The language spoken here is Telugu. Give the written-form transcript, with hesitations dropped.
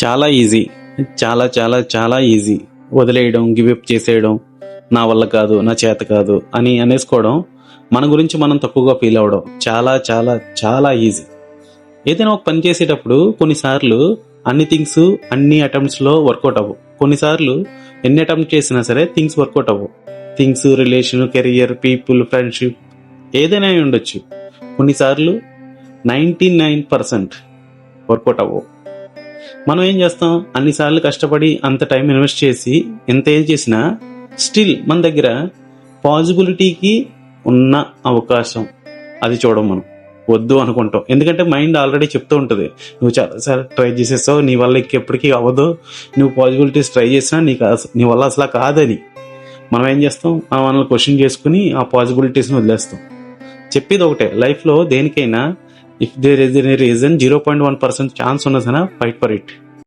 చాలా ఈజీ. చాలా చాలా చాలా ఈజీ. వదిలేయడం, గివప్ చేసేయడం, నా వల్ల కాదు, నా చేత కాదు అని అనేసుకోవడం, మన గురించి మనం తక్కువగా ఫీల్ అవ్వడం చాలా చాలా చాలా ఈజీ. ఏదైనా ఒక పని చేసేటప్పుడు కొన్నిసార్లు అన్ని థింగ్స్ అన్ని అటెంప్ట్స్లో వర్కౌట్ అవ్వవు. కొన్నిసార్లు ఎన్ని అటెంప్ట్ చేసినా సరే థింగ్స్ వర్కౌట్ అవ్వవు. Things, relation, career, people, friendship ఏదైనా అయి ఉండొచ్చు. కొన్నిసార్లు 99% వర్కౌట్ అవ్వవు. మనం ఏం చేస్తాం, అన్నిసార్లు కష్టపడి అంత టైం ఇన్వెస్ట్ చేసి ఎంత ఏం చేసినా స్టిల్ మన దగ్గర పాజిబిలిటీకి ఉన్న అవకాశం అది చూడం, మనం వద్దు అనుకుంటాం. ఎందుకంటే మైండ్ ఆల్రెడీ చెప్తూ ఉంటుంది, నువ్వు చాలాసార్లు ట్రై చేసేస్తావు, నీ వల్ల ఎప్పటికీ అవ్వదు, నువ్వు పాజిబిలిటీస్ ట్రై చేసినా నీ వల్ల అసలు కాదని. మనం ఏం చేస్తాం, మనల్ని క్వశ్చన్ చేసుకుని ఆ పాజిబిలిటీస్ని వదిలేస్తాం. చెప్పేది ఒకటే, లైఫ్లో దేనికైనా if there is any reason 0.1% chance ఉన్నా సరే ఫైట్ ఫర్ ఇట్.